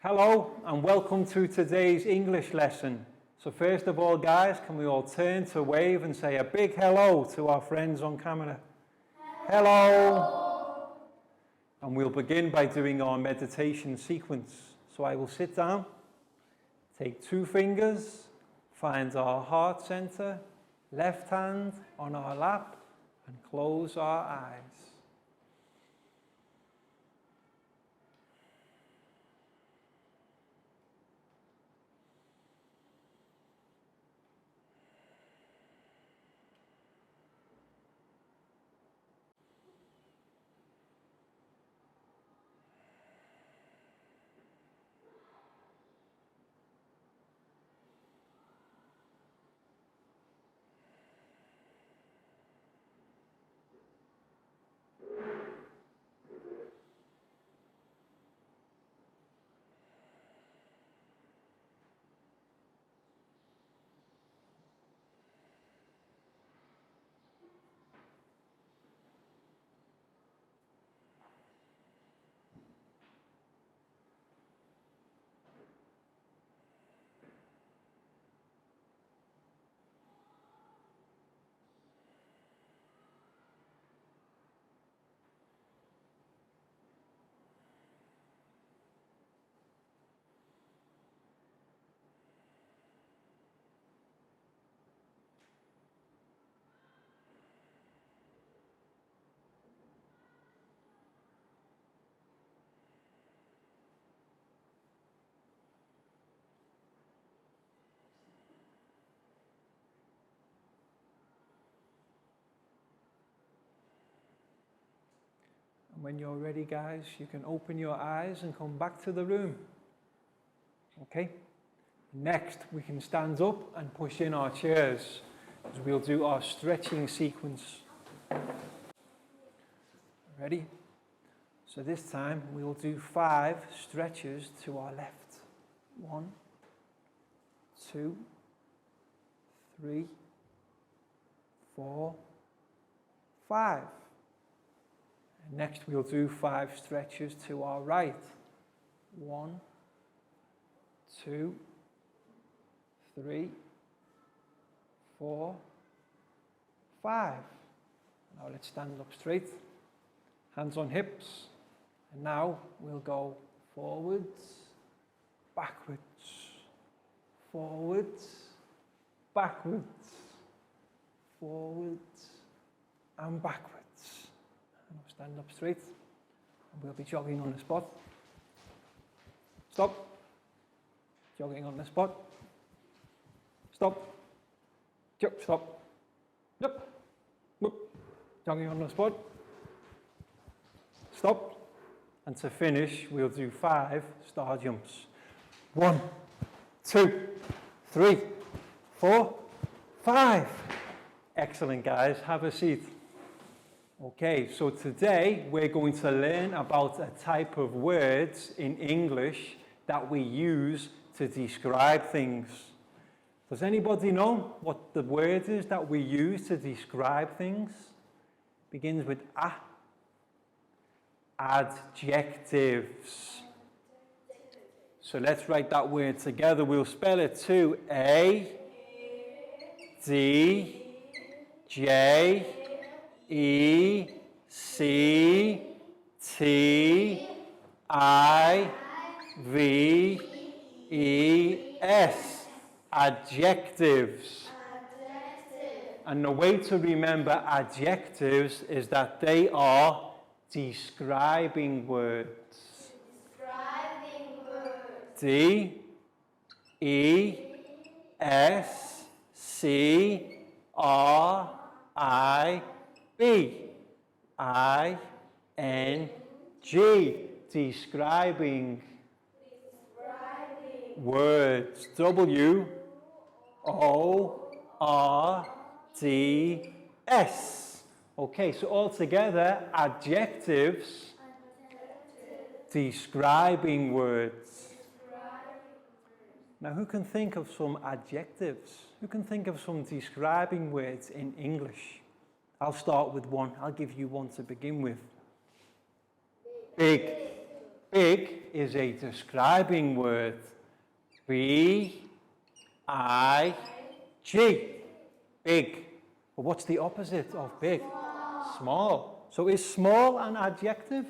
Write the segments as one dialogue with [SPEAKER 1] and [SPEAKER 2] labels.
[SPEAKER 1] Hello and welcome to today's English lesson. So first of all, guys, can we all turn to wave and say a big hello to our friends on camera? Hello. And we'll begin by doing our meditation sequence. So I will sit down, take 2 fingers, find our heart center, left hand on our lap, and close our eyes. When you're ready, guys, you can open your eyes and come back to the room. Okay? Next, we can stand up and push in our chairs as we'll do our stretching sequence. Ready? So this time we'll do 5 stretches to our left. 1, 2, 3, 4, 5. Next, we'll do 5 stretches to our right. 1, 2, 3, 4, 5. Now let's stand up straight. Hands on hips. And now we'll go forwards, backwards, forwards, backwards, forwards, and backwards. And we'll stand up straight, and we'll be jogging on the spot. Stop. Jogging on the spot. Stop. Stop. Yep. Jogging on the spot. Stop. And to finish, we'll do 5 star jumps. 1, 2, 3, 4, 5. Excellent, guys. Have a seat. Okay, so today we're going to learn about a type of words in English that we use to describe things. Does anybody know what the word is that we use to describe things? Begins with a. Adjectives. So let's write that word together. We'll spell it too. A, D, J, E, C, T, I, V, E, S. Adjectives. And the way to remember adjectives is that they are describing words. D, E, S, C, R, I, B, I, N, G. Describing words. W, O, R, D, S. Okay, so all together, adjectives, describing words. Now, who can think of some adjectives? Who can think of some describing words in English? I'll start with one. I'll give you one to begin with. Big. Big is a describing word. B-I-G. Big. But what's the opposite of big? Small. So is small an adjective?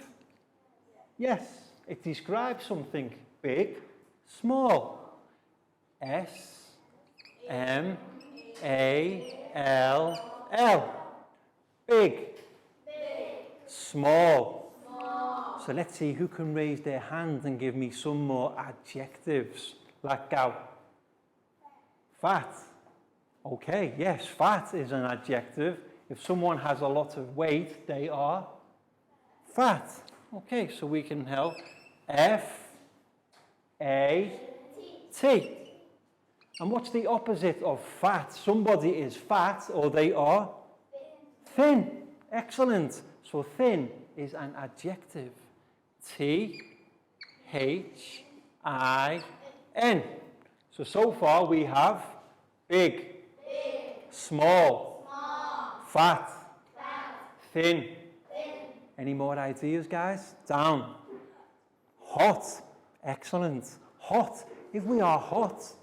[SPEAKER 1] Yes. It describes something. Big, small. S-M-A-L-L. Big. Small. So let's see who can raise their hand and give me some more adjectives. Let go. Fat. Okay, yes, fat is an adjective. If someone has a lot of weight, they are fat. Okay, so we can help. F-A-T. And what's the opposite of fat? Somebody is fat or they are thin. Excellent. So thin is an adjective. T-H-I-N. So far we have big, small, fat, thin. Any more ideas, guys? Down. Hot. Excellent. Hot. If we are hot,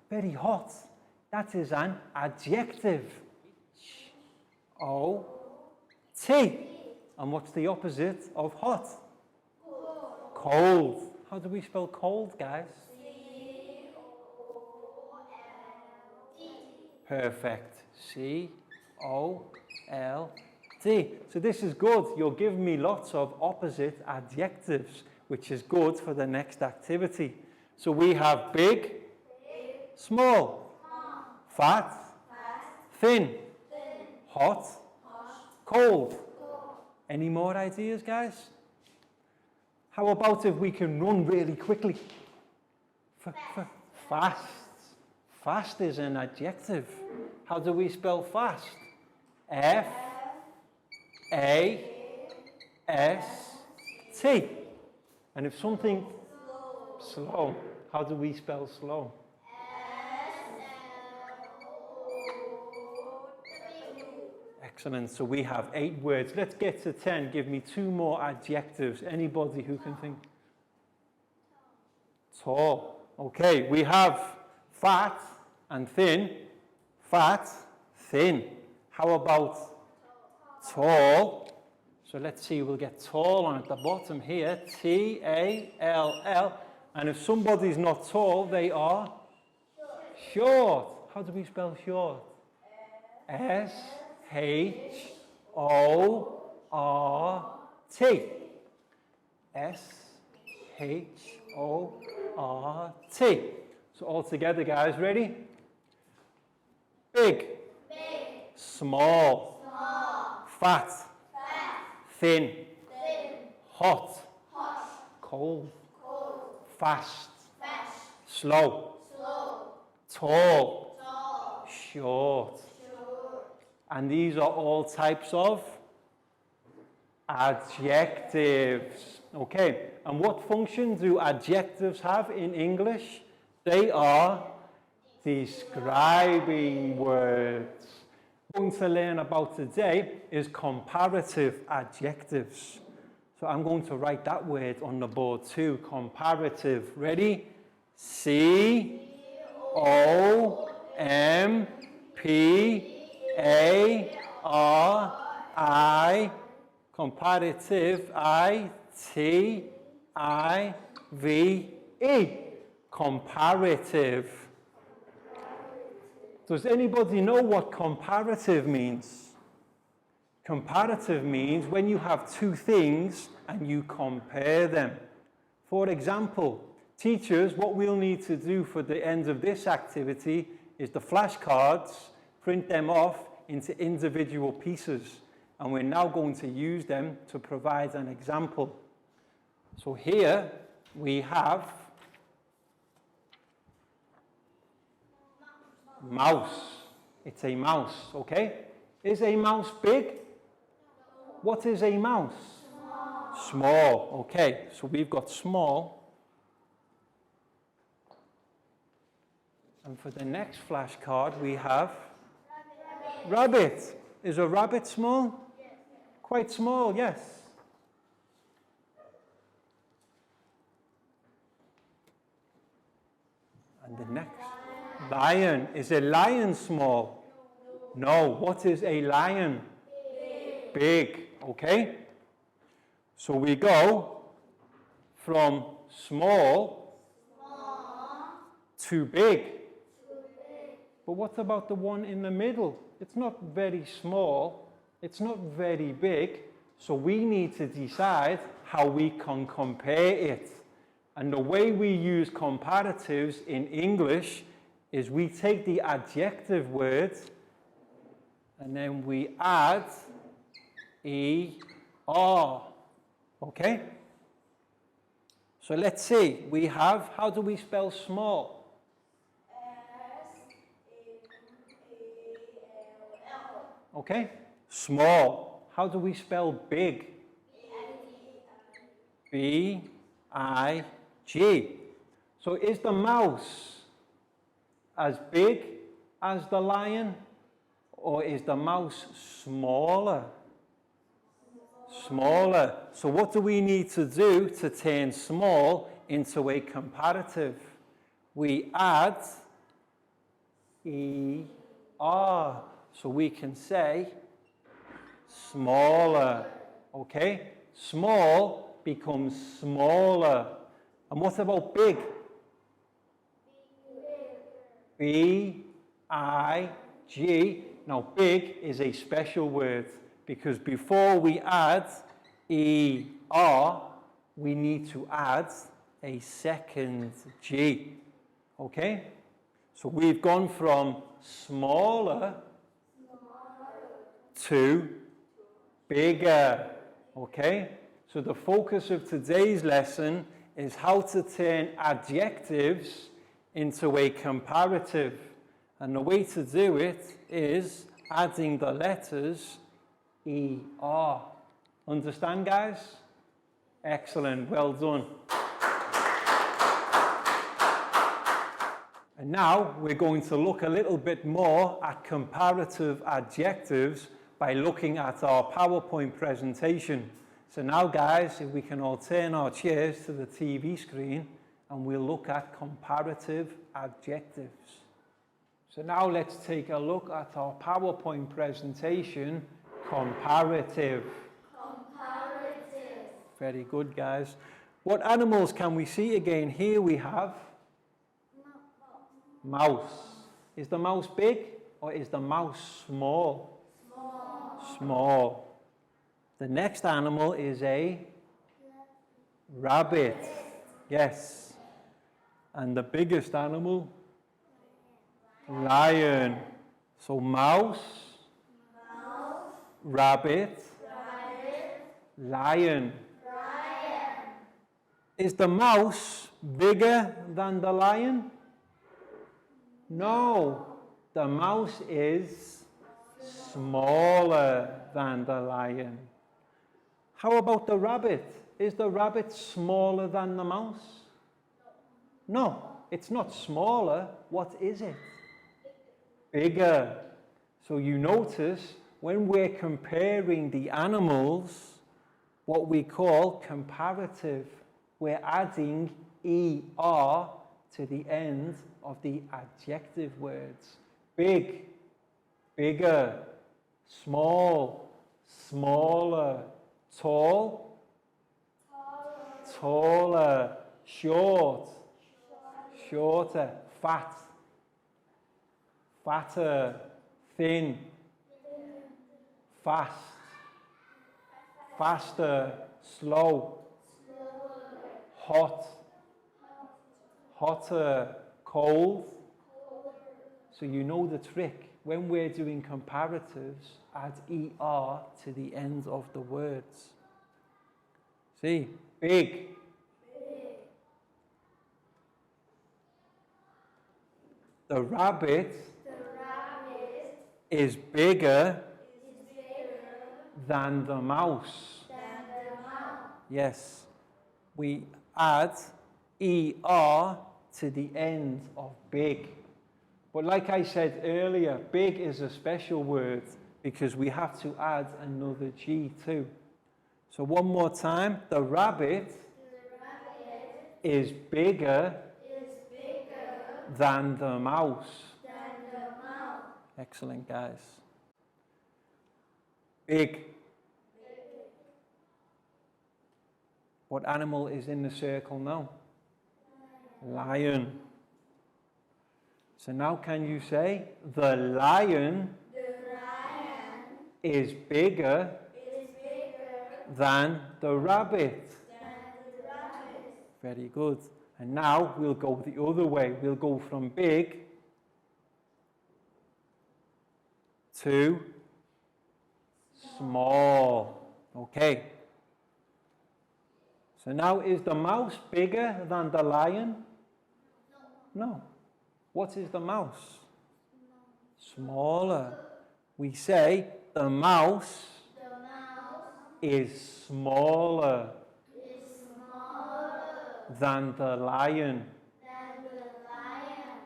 [SPEAKER 1] very hot, that is an adjective. O-T. And what's the opposite of hot? Cold. How do we spell cold, guys? C-O-L-D. Perfect. C-O-L-D. So this is good. You're giving me lots of opposite adjectives, which is good for the next activity. So we have big, small, fat, thin, hot, cold. Any more ideas, guys? How about if we can run really quickly? Fast. Fast is an adjective. How do we spell fast? F-A-S-T. And if something slow, how do we spell slow? Excellent. So we have 8 words. Let's get to 10. Give me 2 more adjectives. Anybody who can think? Tall. Okay, we have fat and thin. Fat, thin. How about tall? So let's see, we'll get tall on at the bottom here. T-A-L-L. And if somebody's not tall, they are short. How do we spell short? S-H-O-R-T. S-H-O-R-T. So all together, guys, ready? Big. Small. Fat. Thin. Hot. Cold. Fast. Slow. Tall. Short. And these are all types of adjectives. Okay, and what function do adjectives have in English? They are describing words. What we're going to learn about today is comparative adjectives. So I'm going to write that word on the board too, comparative. Ready? C-O-M-P-A-R-I, comparative, I-T-I-V-E, comparative. Does anybody know what comparative means? Comparative means when you have 2 things and you compare them. For example, teachers, what we'll need to do for the end of this activity is the flashcards, print them off into individual pieces. And we're now going to use them to provide an example. So here we have mouse. It's a mouse, okay? Is a mouse big? What is a mouse? Small. Okay, so we've got small. And for the next flashcard, we have rabbit. Is a rabbit small? Quite small, yes. And the next. Lion. Is a lion small? No. What is a lion? Big. Okay? So we go from small to big. But what about the one in the middle? It's not very small. It's not very big. So we need to decide how we can compare it. And the way we use comparatives in English is we take the adjective word and then we add ER. Okay? So let's see. We have, how do we spell small? S-M-A-L-L. Okay? Small. How do we spell big? B-I-G. So is the mouse as big as the lion, or is the mouse smaller? Smaller. So what do we need to do to turn small into a comparative? We add ER. So we can say smaller. Okay? Small becomes smaller. And what about big? B-I-G. Now, big is a special word because before we add ER, we need to add a second G. Okay? So we've gone from smaller to bigger. Okay? So the focus of today's lesson is how to turn adjectives into a comparative. And the way to do it is adding the letters ER. Understand, guys? Excellent. Well done. And now we're going to look a little bit more at comparative adjectives by looking at our PowerPoint presentation. So now, guys, if we can all turn our chairs to the TV screen and we'll look at comparative adjectives. So now let's take a look at our PowerPoint presentation, comparative. Comparative. Very good, guys. What animals can we see again? Here we have mouse. Is the mouse big or is the mouse small? Small. Small. The next animal is a rabbit. Yes. And the biggest animal? Lion. So mouse, rabbit, lion. Is the mouse bigger than the lion? No. The mouse is smaller than the lion. How about the rabbit? Is the rabbit smaller than the mouse? No, it's not smaller. What is it? Bigger. So you notice when we're comparing the animals, what we call comparative, we're adding ER to the end of the adjective words. Big, bigger, small, smaller, tall, taller, short, shorter, fat, fatter, thin, fast, faster, slow, hot, hotter, cold. So you know the trick. When we're doing comparatives, add ER to the end of the words. See, big. The rabbit is bigger than the mouse. Yes, we add ER to the end of big. But like I said earlier, big is a special word because we have to add another G too. So one more time, the rabbit is bigger than the mouse. Excellent, guys. Big. What animal is in the circle now? Lion. So now can you say, the lion is bigger than the rabbit? Very good. And now we'll go the other way. We'll go from big to small. Okay. So now, is the mouse bigger than the lion? No. What is the mouse? Smaller. We say the mouse is smaller than the lion.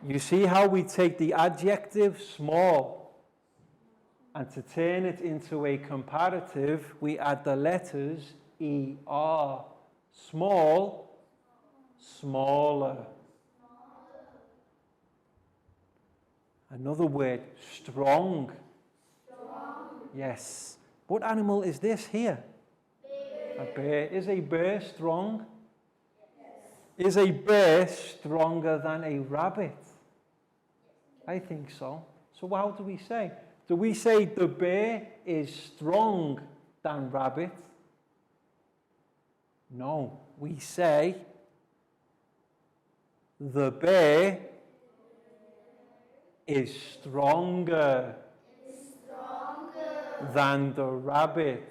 [SPEAKER 1] You see how we take the adjective small, and to turn it into a comparative, we add the letters ER. Small, smaller. Another word, strong. Yes. What animal is this here? A bear. Is a bear strong? Is a bear stronger than a rabbit? I think so. So how do we say? Do we say the bear is strong than rabbit? No. We say the bear is stronger than the rabbit.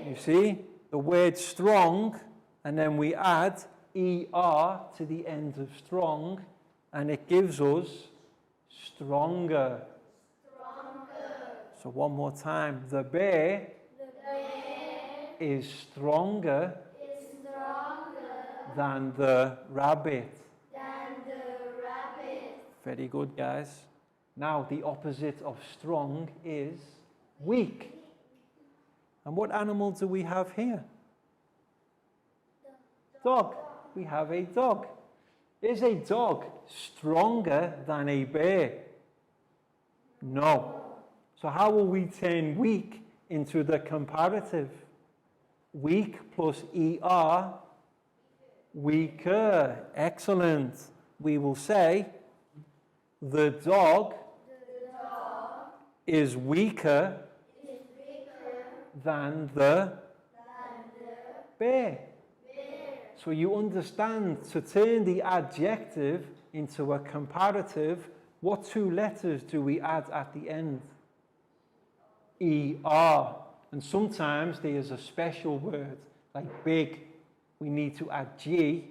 [SPEAKER 1] You see? The word strong, and then we add ER to the end of strong, and it gives us stronger. So one more time. The bear is stronger than the rabbit. Very good, guys. Now, the opposite of strong is weak. And what animal do we have here? Dog. We have a dog. Is a dog stronger than a bear? No. So how will we turn weak into the comparative? Weak plus ER, weaker. Excellent. We will say the dog is weaker than the bear. So you understand, to turn the adjective into a comparative, what two letters do we add at the end? ER. And sometimes there is a special word, like big. We need to add G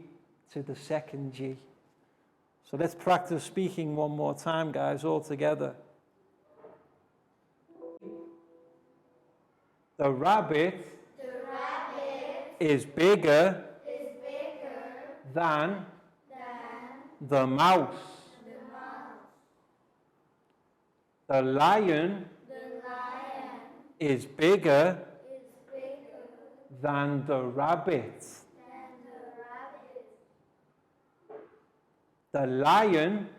[SPEAKER 1] to the second G. So let's practice speaking one more time, guys, all together. The rabbit is bigger than the mouse. The lion is bigger than the rabbit. The lion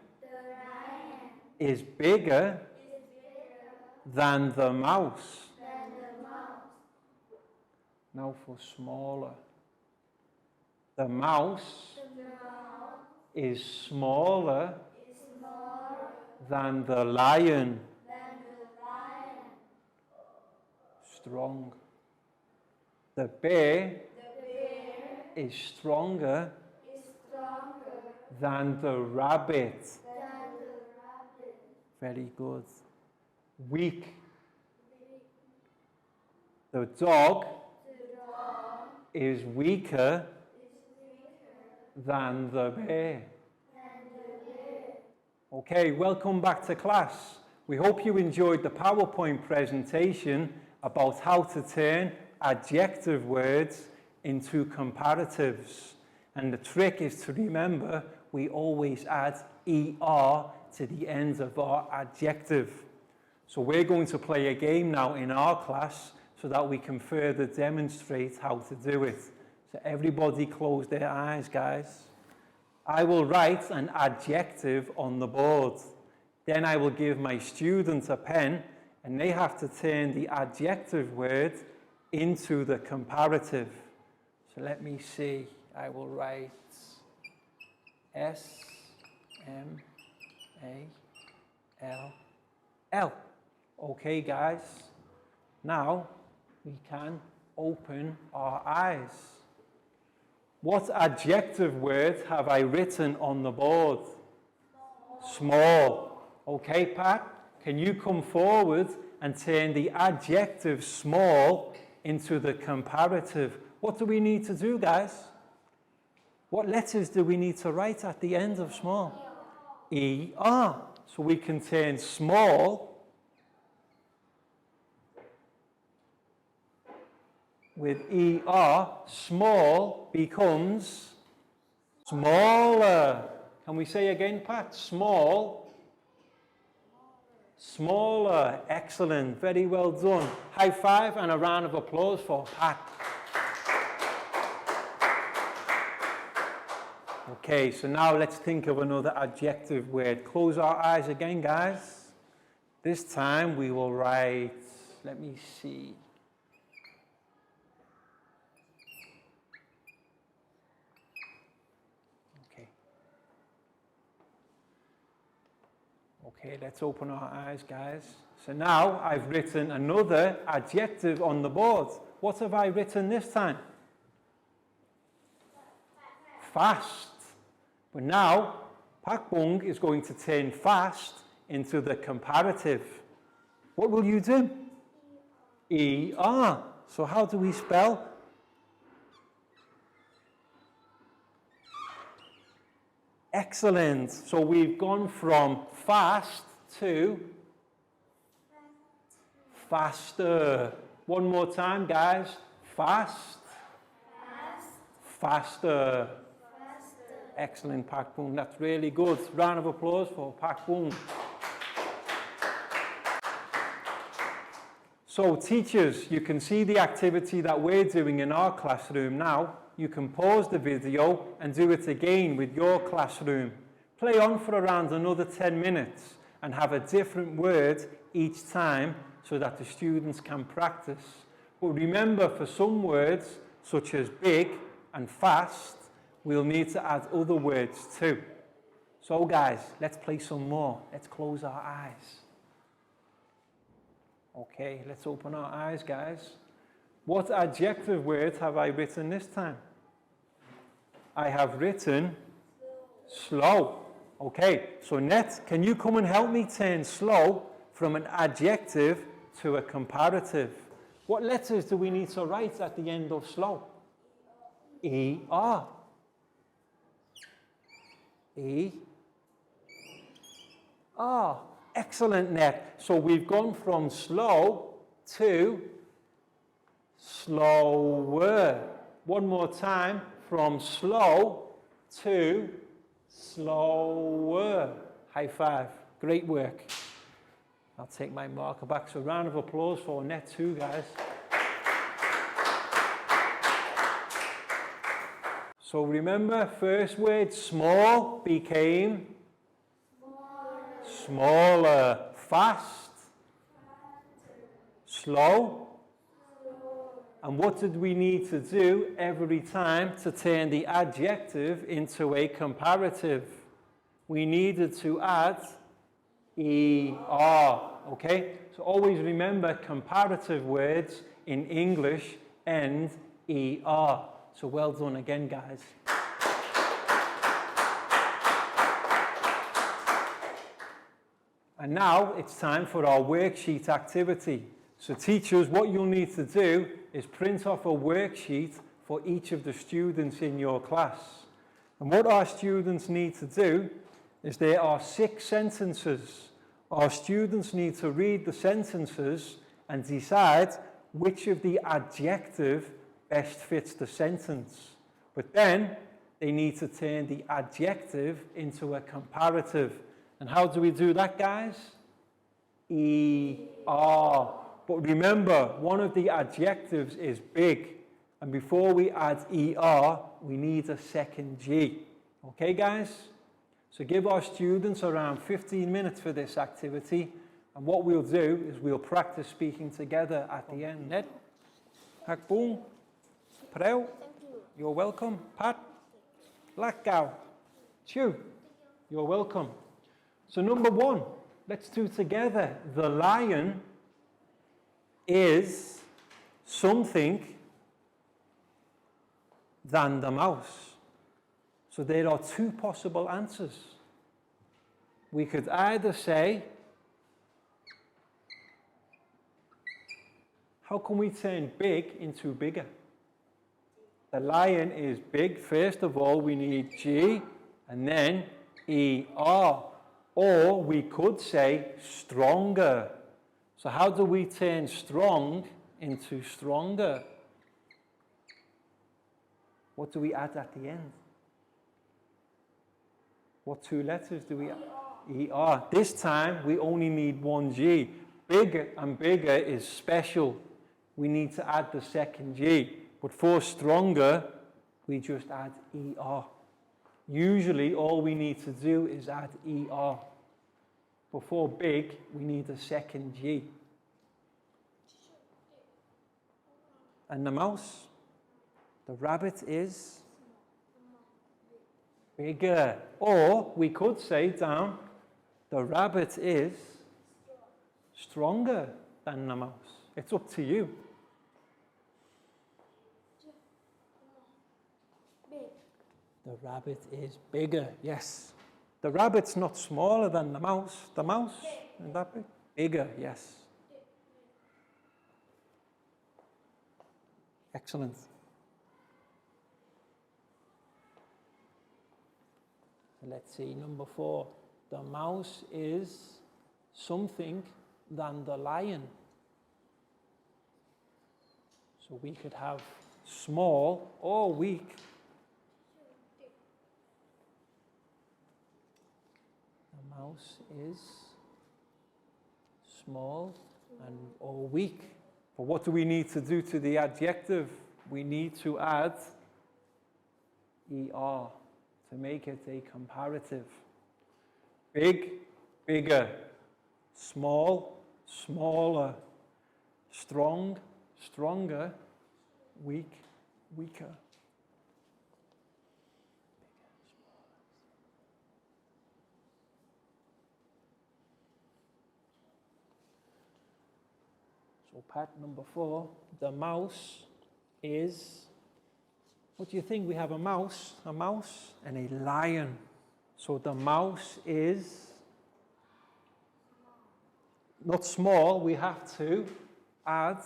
[SPEAKER 1] is bigger than the mouse. Now for smaller. The mouse is smaller than the lion. Strong. The bear is stronger than the rabbit. Very good. Weak. The dog is weaker than the bear. Okay, welcome back to class. We hope you enjoyed the PowerPoint presentation about how to turn adjective words into comparatives. And the trick is to remember we always add ER to the end of our adjective. So we're going to play a game now in our class so that we can further demonstrate how to do it. So everybody close their eyes, guys. I will write an adjective on the board. Then I will give my student a pen and they have to turn the adjective word into the comparative. So let me see. I will write S-M-A-L-L. Okay, guys. Now we can open our eyes. What adjective word have I written on the board? Small. Okay, Pat, can you come forward and turn the adjective small into the comparative? What do we need to do, guys? What letters do we need to write at the end of small? E-R. So we can turn small with ER, small becomes smaller. Can we say again, Pat? Small. Smaller. Excellent. Very well done. High five and a round of applause for Pat. Okay, so now let's think of another adjective word. Close our eyes again, guys. This time we will write, let me see. Okay, let's open our eyes, guys. So now I've written another adjective on the board. What have I written this time? Fast. But now, Pak Bung is going to turn fast into the comparative. What will you do? E-R. So how do we spell? Excellent. So we've gone from fast to faster. One more time, guys. Fast. Faster. Excellent, Pak Bung. That's really good. Round of applause for Pak Bung. So teachers, you can see the activity that we're doing in our classroom now. You can pause the video and do it again with your classroom. Play on for around another 10 minutes and have a different word each time so that the students can practice. But remember, for some words, such as big and fast, we'll need to add other words too. So guys, let's play some more. Let's close our eyes. Okay, let's open our eyes, guys. What adjective word have I written this time? I have written slow. Okay, so Net, can you come and help me turn slow from an adjective to a comparative? What letters do we need to write at the end of slow? E-R. E-R. Excellent, Net. So we've gone from slow to slower. One more time, from slow to slower. High five. Great work. I'll take my marker back. So round of applause for Net 2, guys. So remember, first word small became smaller. Fast. Slow. And what did we need to do every time to turn the adjective into a comparative? We needed to add ER, okay? So always remember, comparative words in English end ER. So well done again, guys. And now it's time for our worksheet activity. So teachers, what you'll need to do is print off a worksheet for each of the students in your class. And what our students need to do is there are 6 sentences. Our students need to read the sentences and decide which of the adjective best fits the sentence. But then they need to turn the adjective into a comparative. And how do we do that, guys? ER. But remember, one of the adjectives is big. And before we add ER, we need a second G. Okay, guys? So give our students around 15 minutes for this activity. And what we'll do is we'll practice speaking together at the end. Ned, Hakboom, Preu, you're welcome. Pat, Lakgau, Chu, you're welcome. So number one, let's do together. The lion is something than the mouse. So there are two possible answers. We could either say, how can we turn big into bigger? The lion is big. First of all, we need G and then ER. Or we could say stronger. So how do we turn strong into stronger? What do we add at the end? What two letters do we add? ER. This time we only need one G. Bigger and bigger is special. We need to add the second G. But for stronger, we just add ER. Usually all we need to do is add ER. But for big, we need a second G. And the mouse? The rabbit is bigger. Or we could say down, the rabbit is stronger than the mouse. It's up to you. The rabbit is bigger, yes. The rabbit's not smaller than the mouse. The mouse, isn't that big? Bigger, yes. Excellent. Let's see, number 4. The mouse is something than the lion. So we could have small or weak. The mouse is small and or weak. But what do we need to do to the adjective? We need to add ER to make it a comparative. Big, bigger. Small, smaller. Strong, stronger. Weak, weaker. So part number 4, the mouse is, what do you think? We have a mouse and a lion. So the mouse is not small, we have to add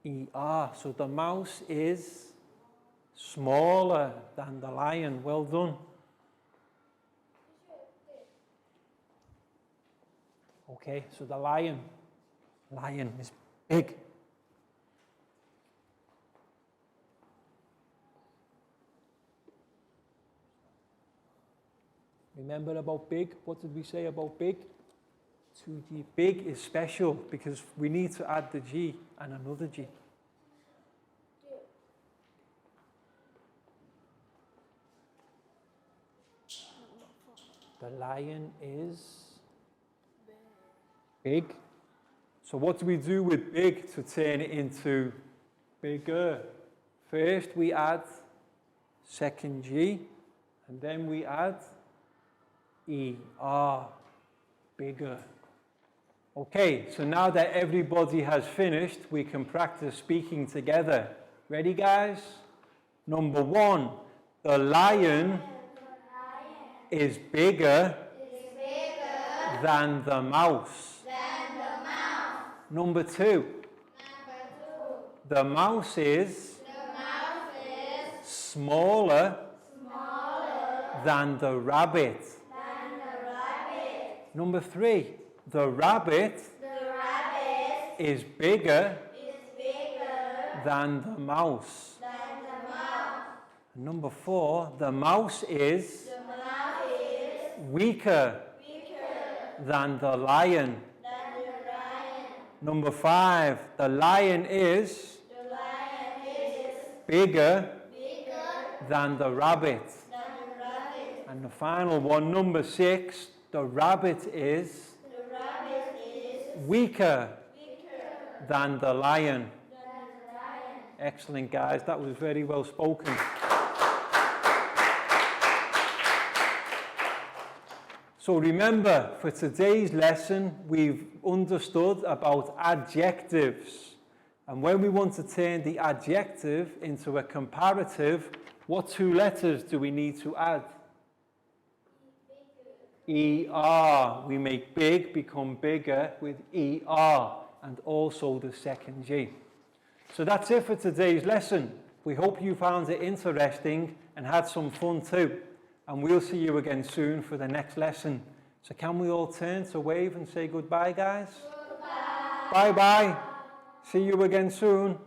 [SPEAKER 1] ER. So the mouse is smaller than the lion. Well done. Okay, so the lion is big. Remember about big? What did we say about big? 2G. Big is special because we need to add the G and another G. The lion is big. So what do we do with big to turn it into bigger? First we add second G and then we add ER, bigger. Okay, so now that everybody has finished, we can practice speaking together. Ready, guys? Number 1, the lion is bigger than the mouse. Number 2, the mouse is smaller than the rabbit. Number 3, the rabbit is bigger than the mouse. Number 4, the mouse is weaker than the lion. Number 5, the lion is bigger than the rabbit. And the final one, number 6, the rabbit is weaker than the lion. Excellent, guys. That was very well spoken. So remember, for today's lesson, we've understood about adjectives. And when we want to turn the adjective into a comparative, what 2 letters do we need to add? ER. We make big become bigger with ER, and also the second G. So that's it for today's lesson. We hope you found it interesting and had some fun too. And we'll see you again soon for the next lesson. So can we all turn to wave and say goodbye, guys? Goodbye. Bye-bye. See you again soon.